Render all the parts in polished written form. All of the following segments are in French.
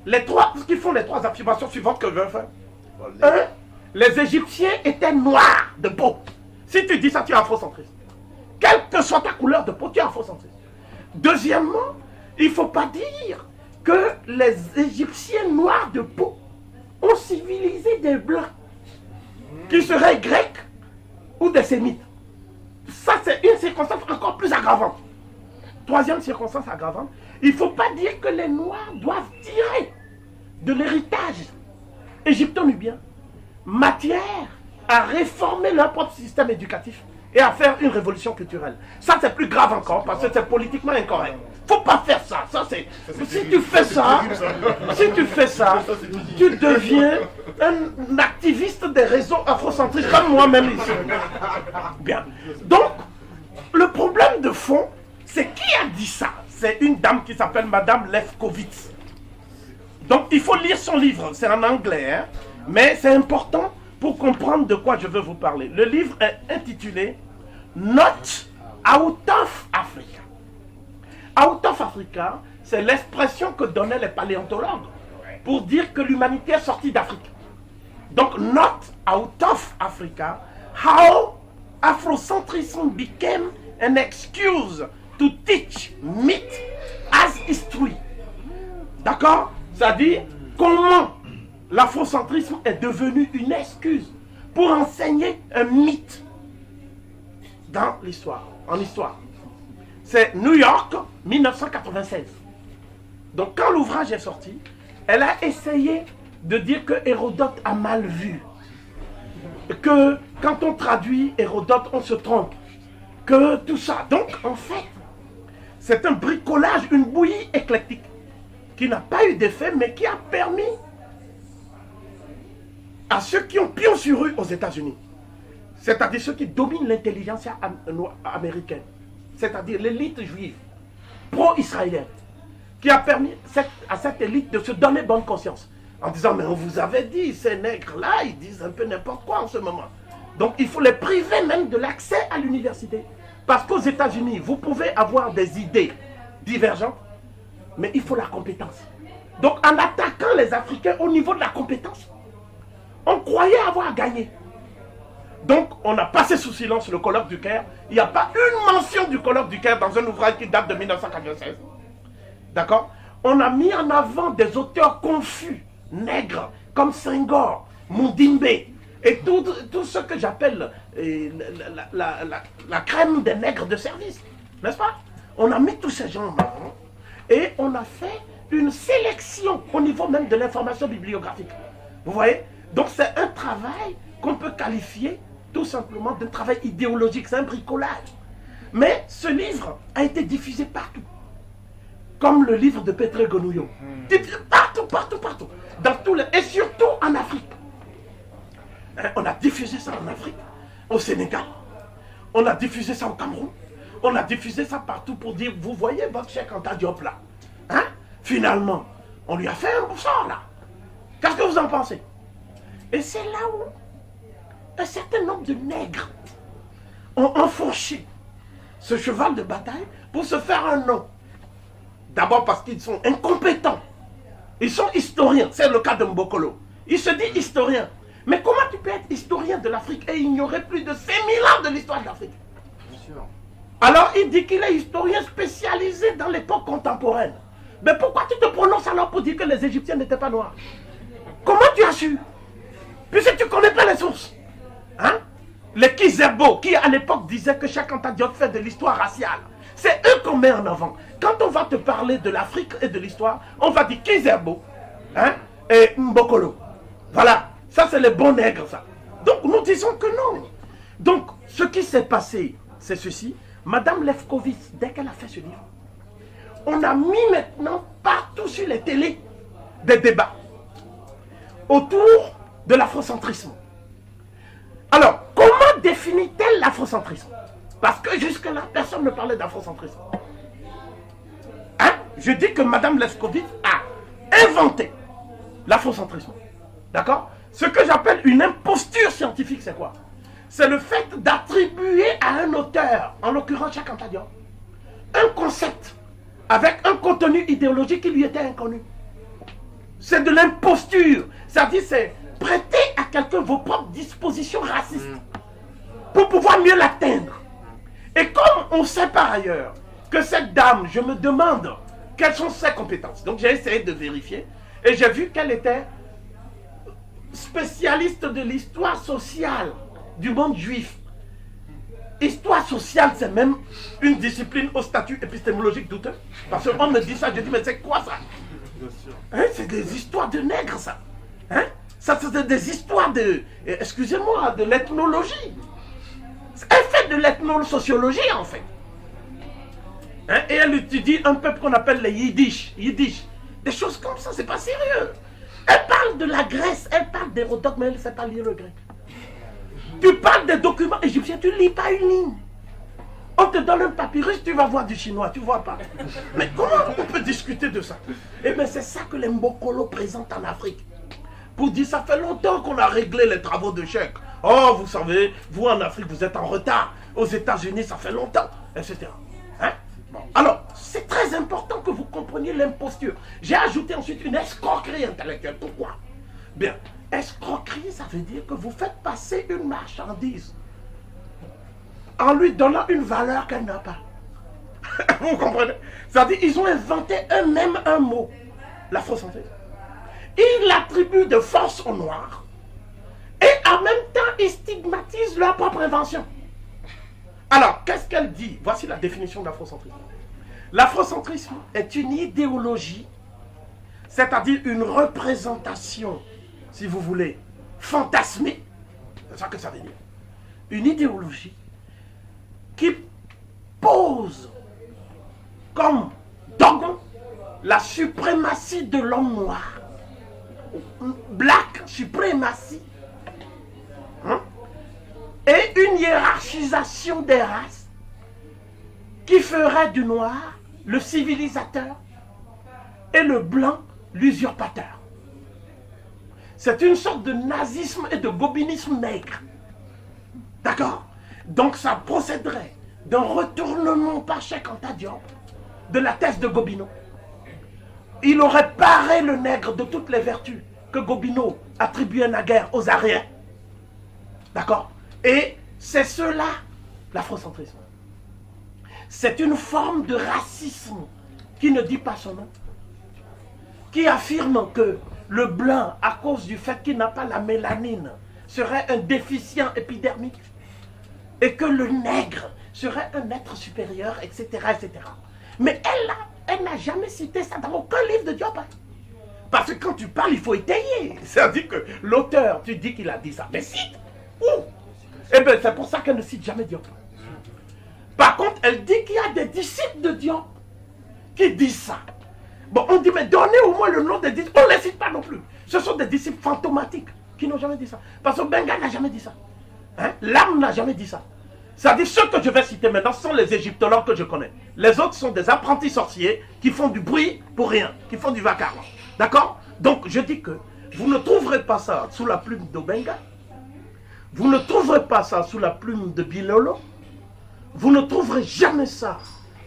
ce qui font les trois affirmations suivantes que je vais faire. Un, les Égyptiens étaient noirs de peau. Si tu dis ça, tu es afrocentriste. Quelle que soit ta couleur de peau, tu es afrocentriste. Deuxièmement, il ne faut pas dire que les Égyptiens noirs de peau ont civilisé des Blancs qui seraient Grecs ou des Sémites. Ça, c'est une circonstance encore plus aggravante. Troisième circonstance aggravante, il ne faut pas dire que les Noirs doivent tirer de l'héritage égypto-nubien matière à réformer leur propre système éducatif et à faire une révolution culturelle. Ça, c'est plus grave encore parce que c'est politiquement incorrect. Faut pas faire ça. Si tu fais ça, tu deviens un activiste des réseaux afrocentristes comme moi-même ici. Bien. Donc, le problème de fond, c'est qui a dit ça? C'est une dame qui s'appelle Madame Lefkowitz. Donc, il faut lire son livre. C'est en anglais, hein? Mais c'est important pour comprendre de quoi je veux vous parler. Le livre est intitulé Not Out of Africa. Out of Africa, c'est l'expression que donnaient les paléontologues pour dire que l'humanité est sortie d'Afrique. Donc, Not Out of Africa, how Afrocentrism became an excuse to teach myth as history. D'accord? C'est-à-dire, comment l'afrocentrisme est devenu une excuse pour enseigner un mythe dans l'histoire, en histoire. C'est New York, 1996. Donc quand l'ouvrage est sorti, elle a essayé de dire que Hérodote a mal vu. Que quand on traduit Hérodote, on se trompe. Que tout ça. Donc en fait, c'est un bricolage, une bouillie éclectique qui n'a pas eu d'effet, mais qui a permis à ceux qui ont pion sur rue aux États-Unis, c'est-à-dire ceux qui dominent l'intelligentsia américaine, c'est-à-dire l'élite juive pro-israélienne, qui a permis à cette élite de se donner bonne conscience, en disant, mais on vous avait dit, ces nègres-là, ils disent un peu n'importe quoi en ce moment. Donc il faut les priver même de l'accès à l'université. Parce qu'aux États-Unis, vous pouvez avoir des idées divergentes, mais il faut la compétence. Donc en attaquant les Africains au niveau de la compétence, on croyait avoir gagné. Donc, on a passé sous silence le colloque du Caire. Il n'y a pas une mention du colloque du Caire dans un ouvrage qui date de 1996. D'accord? On a mis en avant des auteurs confus, nègres, comme Senghor, Mundimbe, et tout ce que j'appelle la crème des nègres de service. N'est-ce pas? On a mis tous ces gens en avant et on a fait une sélection au niveau même de l'information bibliographique. Vous voyez? Donc c'est un travail qu'on peut qualifier tout simplement d'un travail idéologique, c'est un bricolage. Mais ce livre a été diffusé partout. Comme le livre de Petre Gonouyo. Partout. Et surtout en Afrique. On a diffusé ça en Afrique, au Sénégal. On a diffusé ça au Cameroun. On a diffusé ça partout pour dire, vous voyez votre Cheikh Anta Diop là. Hein? Finalement, on lui a fait un sort là. Qu'est-ce que vous en pensez? Et c'est là où un certain nombre de nègres ont enfourché ce cheval de bataille pour se faire un nom. D'abord parce qu'ils sont incompétents. Ils sont historiens. C'est le cas de Mbokolo. Il se dit historien. Mais comment tu peux être historien de l'Afrique et ignorer plus de 5000 ans de l'histoire de l'Afrique? Alors il dit qu'il est historien spécialisé dans l'époque contemporaine. Mais pourquoi tu te prononces alors pour dire que les Égyptiens n'étaient pas noirs? Comment tu as su? Puisque tu ne connais pas les sources. Hein? Les Kizerbo, qui à l'époque disaient que Cheikh Anta Diop fait de l'histoire raciale. C'est eux qu'on met en avant. Quand on va te parler de l'Afrique et de l'histoire, on va dire Kizerbo, hein, et Mbokolo. Voilà, ça c'est les bons nègres, ça. Donc nous disons que non. Donc ce qui s'est passé, c'est ceci. Madame Lefkowitz, dès qu'elle a fait ce livre, on a mis maintenant partout sur les télés des débats autour de l'afrocentrisme. Alors, comment définit-elle l'afrocentrisme? Parce que jusque-là, personne ne parlait d'afrocentrisme. Hein? Je dis que Madame Lefkowitz a inventé l'afrocentrisme. D'accord? Ce que j'appelle une imposture scientifique, c'est quoi? C'est le fait d'attribuer à un auteur, en l'occurrence Cheikh Anta Diop, un concept avec un contenu idéologique qui lui était inconnu. C'est de l'imposture. C'est-à-dire, c'est prêter à quelqu'un vos propres dispositions racistes pour pouvoir mieux l'atteindre. Et comme on sait par ailleurs que cette dame, je me demande quelles sont ses compétences. Donc j'ai essayé de vérifier et j'ai vu qu'elle était spécialiste de l'histoire sociale du monde juif. Histoire sociale, c'est même une discipline au statut épistémologique douteux. Parce qu'on me dit ça, je dis, mais c'est quoi ça? Hein, c'est des histoires de nègres, ça. Hein? Ça, c'est des histoires de, excusez-moi, de l'ethnologie. Elle fait de l'ethnosociologie, en fait. Hein? Et elle étudie un peuple qu'on appelle les Yiddish. Des choses comme ça, c'est pas sérieux. Elle parle de la Grèce, elle parle d'Hérodote, mais elle ne sait pas lire le grec. Tu parles des documents égyptiens, tu ne lis pas une ligne. On te donne un papyrus, tu vas voir du chinois, tu ne vois pas. Mais comment on peut discuter de ça? Eh bien, c'est ça que les Mbokolo présentent en Afrique. Pour dire, ça fait longtemps qu'on a réglé les travaux de chèque. Oh, vous savez, vous en Afrique, vous êtes en retard. Aux États-Unis, ça fait longtemps, etc. Hein? Bon. Alors, c'est très important que vous compreniez l'imposture. J'ai ajouté ensuite une escroquerie intellectuelle. Pourquoi? Bien, escroquerie, ça veut dire que vous faites passer une marchandise en lui donnant une valeur qu'elle n'a pas. Vous comprenez? C'est-à-dire, ils ont inventé eux-mêmes un mot, l'afrocentrisme. Ils l'attribuent de force aux Noirs et en même temps, ils stigmatisent leur propre invention. Alors, qu'est-ce qu'elle dit? Voici la définition de l'afrocentrisme. L'afrocentrisme est une idéologie, c'est-à-dire une représentation, si vous voulez, fantasmée. C'est ça que ça veut dire. Une idéologie qui pose comme dogme la suprématie de l'homme noir. Black supremacy. Hein? Et une hiérarchisation des races qui ferait du noir le civilisateur et le blanc l'usurpateur. C'est une sorte de nazisme et de gobinisme nègre. D'accord? Donc ça procéderait d'un retournement par Cheikh Anta Diop de la thèse de Gobineau. Il aurait paré le nègre de toutes les vertus que Gobineau attribuait naguère aux Ariens. D'accord? Et c'est cela, l'afrocentrisme. C'est une forme de racisme qui ne dit pas son nom, qui affirme que le blanc, à cause du fait qu'il n'a pas la mélanine, serait un déficient épidermique, et que le nègre serait un être supérieur, etc. etc. Mais elle n'a jamais cité ça dans aucun livre de Diop. Parce que quand tu parles, il faut étayer. C'est-à-dire que l'auteur, tu dis qu'il a dit ça. Mais cite! Où? Eh bien, c'est pour ça qu'elle ne cite jamais Diop. Par contre, elle dit qu'il y a des disciples de Diop qui disent ça. Bon, on dit, mais donnez au moins le nom des disciples. On ne les cite pas non plus. Ce sont des disciples fantomatiques qui n'ont jamais dit ça. Parce que Benga n'a jamais dit ça. Hein? L'âme n'a jamais dit ça. C'est-à-dire, ceux que je vais citer maintenant sont les égyptologues que je connais. Les autres sont des apprentis sorciers qui font du bruit pour rien, qui font du vacarme. D'accord? Donc, je dis que vous ne trouverez pas ça sous la plume d'Obenga. Vous ne trouverez pas ça sous la plume de Bilolo. Vous ne trouverez jamais ça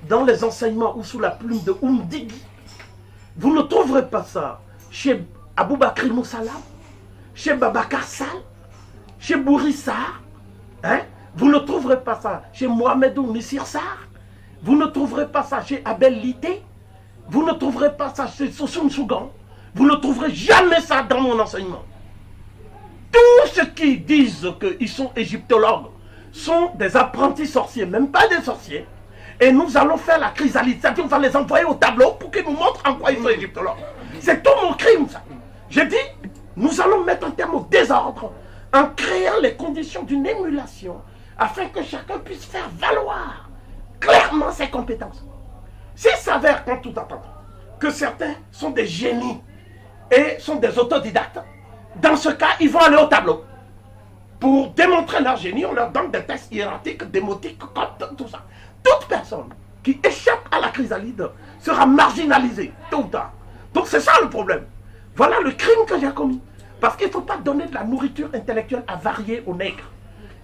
dans les enseignements ou sous la plume de Oumdigi. Vous ne trouverez pas ça chez Aboubakri Moussalam, chez Babacar Sall, chez Bourissar. Hein? Vous ne trouverez pas ça chez Mohamedou Missir Sarr. Vous ne trouverez pas ça chez Abel Lité. Vous ne trouverez pas ça chez Sosoun Sougan. Vous ne trouverez jamais ça dans mon enseignement. Tous ceux qui disent qu'ils sont égyptologues sont des apprentis sorciers, même pas des sorciers. Et nous allons faire la chrysalide, c'est-à-dire on va les envoyer au tableau pour qu'ils nous montrent en quoi ils sont égyptologues. C'est tout mon crime, ça. J'ai dit, nous allons mettre un terme au désordre en créant les conditions d'une émulation afin que chacun puisse faire valoir clairement ses compétences. S'il s'avère en tout attendant que certains sont des génies et sont des autodidactes, dans ce cas, ils vont aller au tableau. Pour démontrer leur génie, on leur donne des tests hiérarchiques, démotiques, cotes, tout ça. Toute personne qui échappe à la chrysalide sera marginalisée, tôt ou tard. Donc c'est ça le problème. Voilà le crime que j'ai commis. Parce qu'il ne faut pas donner de la nourriture intellectuelle à varier aux nègres.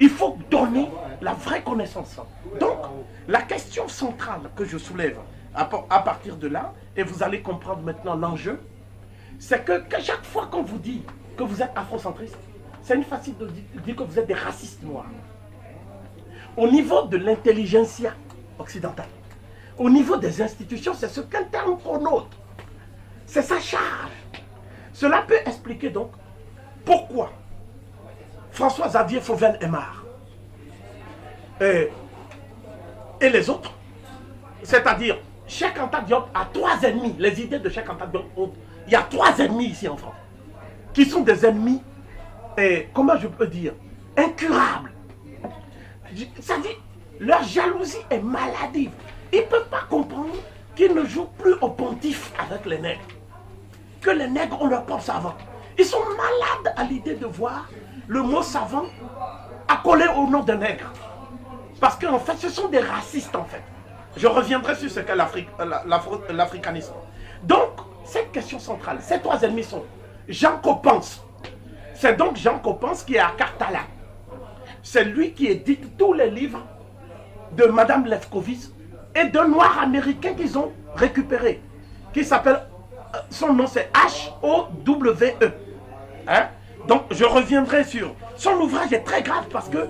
Il faut donner la vraie connaissance. Donc, la question centrale que je soulève à partir de là, et vous allez comprendre maintenant l'enjeu, c'est que chaque fois qu'on vous dit que vous êtes afrocentriste, c'est une facile de dire que vous êtes des racistes noirs. Au niveau de l'intelligentsia occidentale, au niveau des institutions, c'est ce qu'un terme connote. C'est sa charge. Cela peut expliquer donc pourquoi François-Xavier Fauvel-Aimard et les autres, c'est-à-dire Cheikh Anta Diop a 3 ennemis. Les idées de Cheikh Anta Diop, il y a 3 ennemis ici en France, qui sont des ennemis, comment je peux dire, incurables. Ça dit, leur jalousie est maladive. Ils ne peuvent pas comprendre qu'ils ne jouent plus au pontife avec les nègres. Que les nègres ont leur propre savant. Ils sont malades à l'idée de voir le mot savant accolé au nom d'un nègre. Parce qu'en fait, ce sont des racistes en fait. Je reviendrai sur ce qu'est l'africanisme. Donc, cette question centrale, ces 3 ennemis sont Jean Coppens. C'est donc Jean Coppens qui est à Cartala. C'est lui qui édite tous les livres de Madame Lefkowitz et d'un noir américain qu'ils ont récupéré, qui s'appelle, son nom c'est H-O-W-E. Hein? Donc je reviendrai sur, son ouvrage est très grave parce que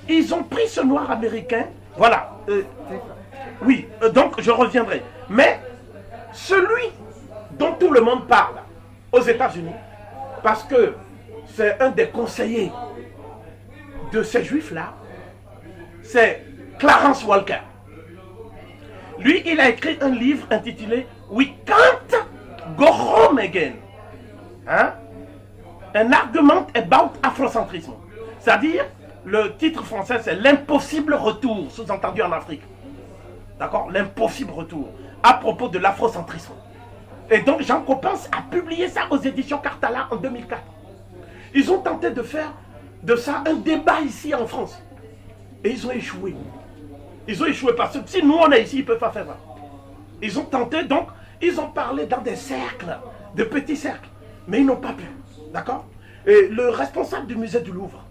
ils ont pris ce noir américain, voilà, oui, donc je reviendrai. Mais celui dont tout le monde parle aux États-Unis, parce que c'est un des conseillers de ces juifs-là, c'est Clarence Walker. Lui, il a écrit un livre intitulé We Can't Go Home Again. Hein? Un argument about afrocentrisme. C'est-à-dire, le titre français, c'est L'impossible retour, sous-entendu en Afrique. D'accord? L'impossible retour, à propos de l'afrocentrisme. Et donc, Jean Coppens a publié ça aux éditions Cartala en 2004. Ils ont tenté de faire de ça un débat ici en France. Et ils ont échoué. Ils ont échoué parce que si nous on est ici, ils ne peuvent pas faire ça. Ils ont tenté, donc, ils ont parlé dans des cercles, de petits cercles, mais ils n'ont pas pu. D'accord? Et le responsable du musée du Louvre,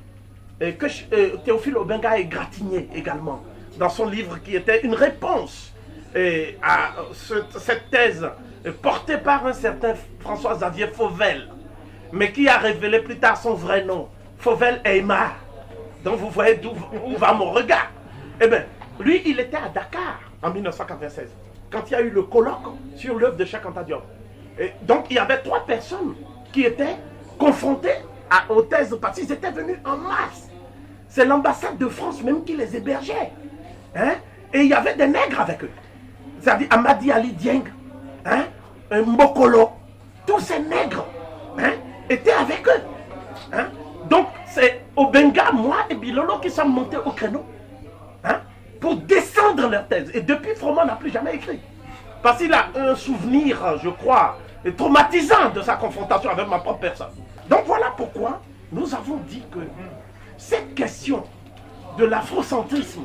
Théophile Obenga a égratigné également, dans son livre qui était une réponse à cette thèse portée par un certain François-Xavier Fauvel, mais qui a révélé plus tard son vrai nom, Fauvel-Aimard. Donc vous voyez où va mon regard. Eh bien, lui, il était à Dakar en 1996, quand il y a eu le colloque sur l'œuvre de Cheikh Anta Diop. Et donc il y avait 3 personnes qui étaient confrontées aux thèses, parce qu'ils étaient venus en masse. C'est l'ambassade de France même qui les hébergeait. Hein? Et il y avait des nègres avec eux. C'est-à-dire Amadi Ali Dieng, hein? Mbokolo, tous ces nègres, hein, étaient avec eux. Hein? Donc c'est Obenga, moi et Bilolo qui sommes montés au créneau, hein, pour descendre leur thèse. Et depuis, Froment n'a plus jamais écrit. Parce qu'il a un souvenir, je crois, traumatisant de sa confrontation avec ma propre personne. Donc voilà pourquoi nous avons dit que cette question de l'afrocentrisme,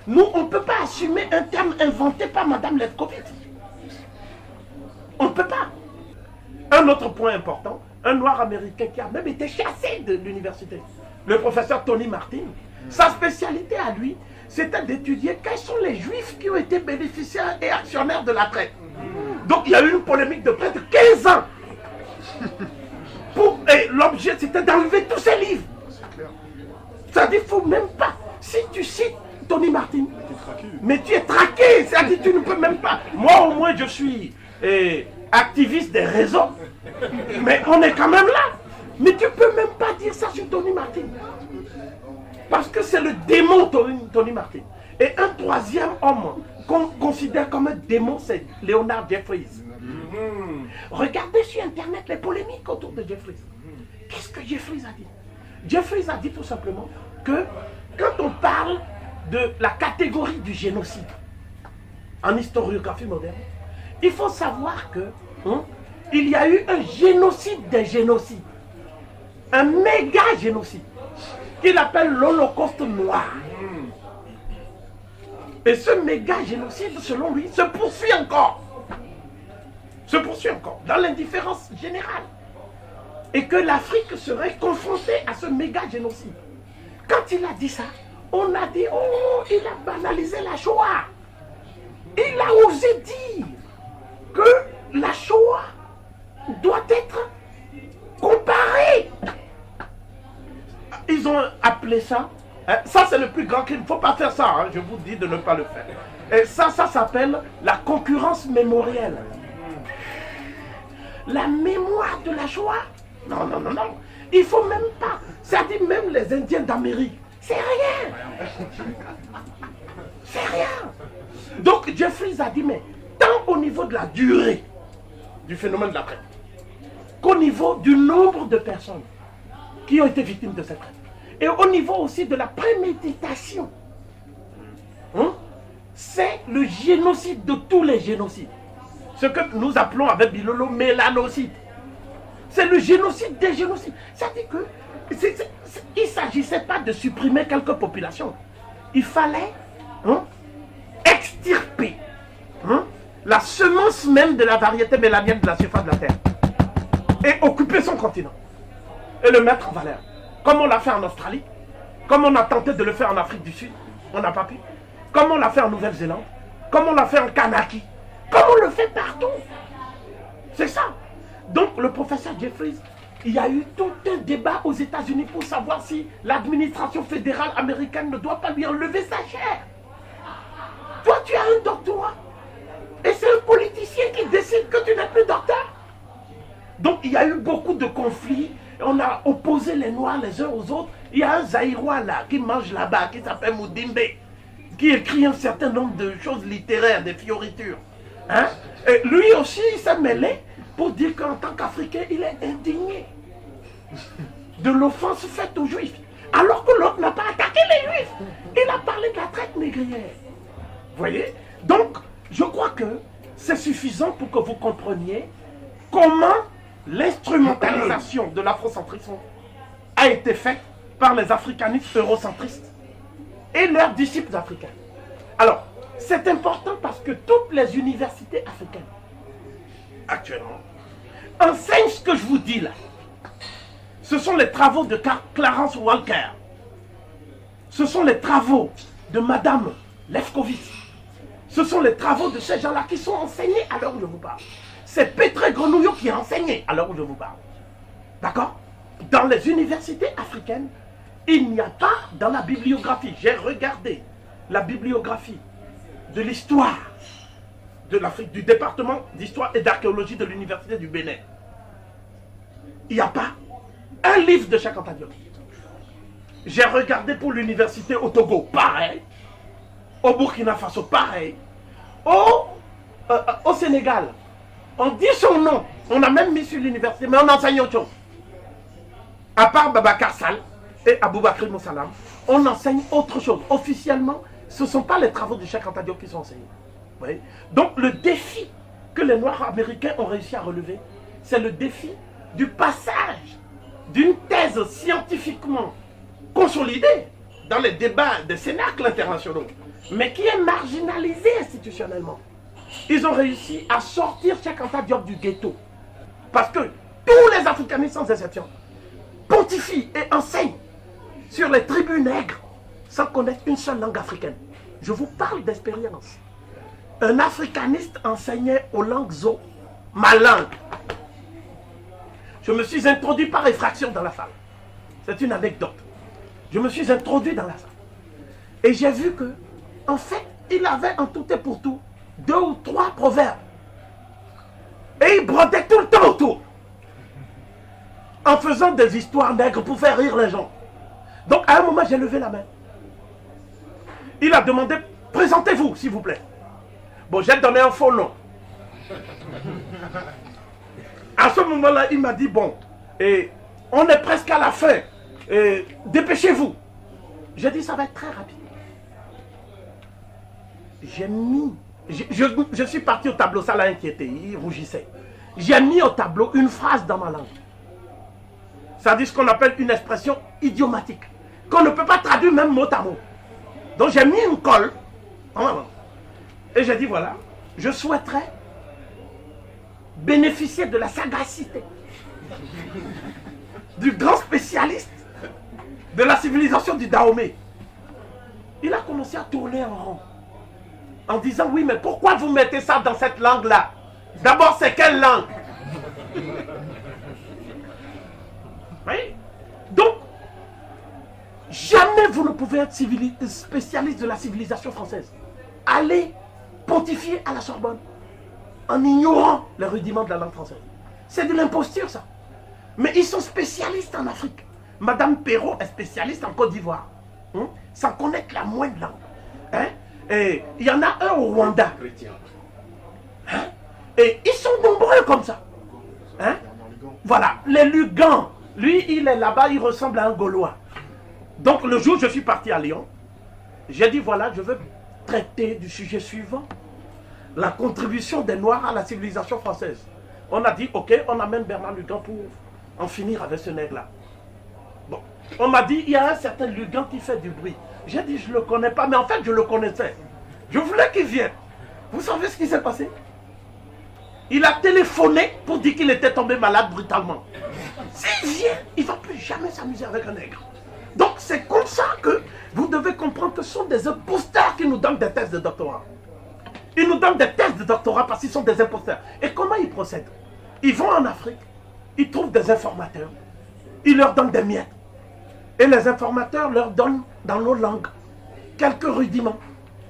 nous, on ne peut pas assumer un terme inventé par Madame Lefkowitz. On ne peut pas. Un autre point important, un noir américain qui a même été chassé de l'université, le professeur Tony Martin, sa spécialité à lui, c'était d'étudier quels sont les juifs qui ont été bénéficiaires et actionnaires de la traite. Donc il y a eu une polémique de près de 15 ans. Et l'objet c'était d'enlever tous ces livres. C'est-à-dire qu'il ne faut même pas, si tu cites Tony Martin, mais tu es traqué, c'est-à-dire tu ne peux même pas. Moi au moins je suis activiste des réseaux, mais on est quand même là. Mais tu ne peux même pas dire ça sur Tony Martin. Parce que c'est le démon Tony Martin. Et un troisième homme qu'on considère comme un démon, c'est Leonard Jeffries. Regardez sur Internet les polémiques autour de Jeffries. Qu'est-ce que Jeffries a dit? Jeffries a dit tout simplement que quand on parle de la catégorie du génocide en historiographie moderne, il faut savoir que il y a eu un génocide des génocides, un méga génocide qu'il appelle l'Holocauste noir. Et ce méga génocide, selon lui, se poursuit encore. Se poursuit encore dans l'indifférence générale. Et que l'Afrique serait confrontée à ce méga génocide. Quand il a dit ça, on a dit, oh, il a banalisé la Shoah. Il a osé dire que la Shoah doit être ils ont appelé ça, ça c'est le plus grand crime, il ne faut pas faire ça, hein, je vous dis de ne pas le faire. Et ça s'appelle la concurrence mémorielle. La mémoire de la joie. Non, non, non, non. Il ne faut même pas. Ça dit même les Indiens d'Amérique. C'est rien. C'est rien. Donc Jeffries a dit, mais tant au niveau de la durée du phénomène de la traite, qu'au niveau du nombre de personnes qui ont été victimes de cette traite, et au niveau aussi de la préméditation, c'est le génocide de tous les génocides. Ce que nous appelons avec Bilolo mélanocide. C'est le génocide des génocides. Ça dit que il ne s'agissait pas de supprimer quelques populations. Il fallait extirper la semence même de la variété mélanienne de la surface de la Terre et occuper son continent et le mettre en valeur. Comme on l'a fait en Australie, comme on a tenté de le faire en Afrique du Sud, on n'a pas pu. Comme on l'a fait en Nouvelle-Zélande, comme on l'a fait en Kanaki, comme on le fait partout. C'est ça. Donc le professeur Jeffries, il y a eu tout un débat aux États-Unis pour savoir si l'administration fédérale américaine ne doit pas lui enlever sa chair. Toi, tu as un doctorat. Et c'est un politicien qui décide que tu n'es plus docteur. Donc il y a eu beaucoup de conflits. On a opposé les Noirs les uns aux autres. Il y a un Zaïrois là qui mange là-bas, qui s'appelle Moudimbe, qui écrit un certain nombre de choses littéraires, des fioritures. Hein? Et lui aussi, il s'est mêlé pour dire qu'en tant qu'Africain, il est indigné de l'offense faite aux Juifs. Alors que l'autre n'a pas attaqué les Juifs. Il a parlé de la traite négrière. Vous voyez? Donc, je crois que c'est suffisant pour que vous compreniez comment l'instrumentalisation de l'afrocentrisme a été faite par les africanistes eurocentristes et leurs disciples africains. Alors, c'est important parce que toutes les universités africaines, actuellement, enseignent ce que je vous dis là. Ce sont les travaux de Clarence Walker. Ce sont les travaux de Madame Lefkowitz. Ce sont les travaux de ces gens-là qui sont enseignés à l'heure où je vous parle. C'est Pétré Grenouillot qui a enseigné à l'heure où je vous parle. D'accord? Dans les universités africaines, il n'y a pas dans la bibliographie. J'ai regardé la bibliographie de l'histoire de l'Afrique, du département d'histoire et d'archéologie de l'université du Bénin. Il n'y a pas un livre de Cheikh Anta Diop. J'ai regardé pour l'université au Togo, pareil. Au Burkina Faso, pareil. Au Sénégal, on dit son nom. On a même mis sur l'université, mais on enseigne autre chose. À part Babacar Sall et Aboubakry Moussalam, on enseigne autre chose. Officiellement, ce ne sont pas les travaux de Cheikh Anta Diop qui sont enseignés. Vous voyez? Donc le défi que les Noirs américains ont réussi à relever, c'est le défi du passage d'une thèse scientifiquement consolidée dans les débats des cénacles internationaux, mais qui est marginalisée institutionnellement. Ils ont réussi à sortir Cheikh Anta Diop du ghetto. Parce que tous les africanistes, sans exception, pontifient et enseignent sur les tribus nègres sans connaître une seule langue africaine. Je vous parle d'expérience. Un africaniste enseignait aux langues zo, ma langue. Je me suis introduit par effraction dans la salle. C'est une anecdote. Je me suis introduit dans la salle. Et j'ai vu que, en fait, il avait en tout et pour tout 2 ou 3 proverbes. Et il brodait tout le temps autour. En faisant des histoires nègres pour faire rire les gens. Donc à un moment, j'ai levé la main. Il a demandé, présentez-vous, s'il vous plaît. Bon, j'ai donné un faux nom. À ce moment-là, il m'a dit, bon, on est presque à la fin. Dépêchez-vous. J'ai dit, ça va être très rapide. J'ai mis... Je suis parti au tableau, ça l'a inquiété, il rougissait. J'ai mis au tableau une phrase dans ma langue. Ça dit ce qu'on appelle une expression idiomatique, qu'on ne peut pas traduire même mot à mot. Donc j'ai mis une colle, et j'ai dit voilà, je souhaiterais bénéficier de la sagacité du grand spécialiste de la civilisation du Dahomey. Il a commencé à tourner en rond, en disant oui, mais pourquoi vous mettez ça dans cette langue-là? D'abord, c'est quelle langue? Oui. Donc, pouvez être spécialiste de la civilisation française. Allez pontifier à la Sorbonne en ignorant les rudiments de la langue française. C'est de l'imposture, ça. Mais ils sont spécialistes en Afrique. Madame Perrault est spécialiste en Côte d'Ivoire. Sans connaître la moindre langue. Et il y en a un au Rwanda. Et ils sont nombreux comme ça. Voilà, les Lugans. Lui, il est là-bas, il ressemble à un Gaulois. Donc le jour où je suis parti à Lyon, j'ai dit voilà, je veux traiter du sujet suivant. La contribution des Noirs à la civilisation française. On a dit, ok, on amène Bernard Lugan pour en finir avec ce nègre-là. Bon, on m'a dit, il y a un certain Lugan qui fait du bruit. J'ai dit, je ne le connais pas, mais en fait, je le connaissais. Je voulais qu'il vienne. Vous savez ce qui s'est passé? Il a téléphoné pour dire qu'il était tombé malade brutalement. S'il vient, il ne va plus jamais s'amuser avec un nègre. Donc, c'est comme ça que vous devez comprendre que ce sont des imposteurs qui nous donnent des thèses de doctorat. Ils nous donnent des thèses de doctorat parce qu'ils sont des imposteurs. Et comment ils procèdent? Ils vont en Afrique, ils trouvent des informateurs, ils leur donnent des miettes. Et les informateurs leur donnent dans nos langues quelques rudiments.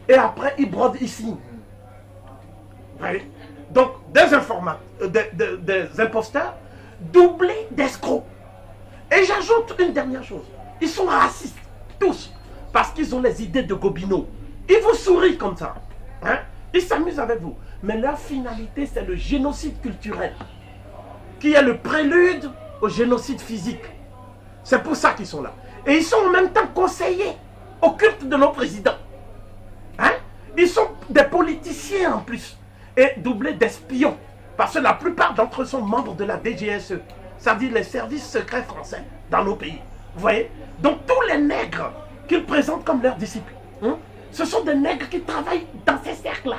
Et après, ils brodent ici. Oui. Donc, des imposteurs doublés d'escrocs. Et j'ajoute une dernière chose. Ils sont racistes, tous, parce qu'ils ont les idées de Gobineau. Ils vous sourient comme ça. Ils s'amusent avec vous. Mais leur finalité, c'est le génocide culturel, qui est le prélude au génocide physique. C'est pour ça qu'ils sont là. Et ils sont en même temps conseillers au culte de nos présidents. Ils sont des politiciens en plus. Et doublés d'espions. Parce que la plupart d'entre eux sont membres de la DGSE. C'est-à-dire les services secrets français dans nos pays. Vous voyez? Donc tous les nègres qu'ils présentent comme leurs disciples, ce sont des nègres qui travaillent dans ces cercles-là.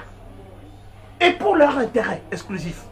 Et pour leur intérêt exclusif.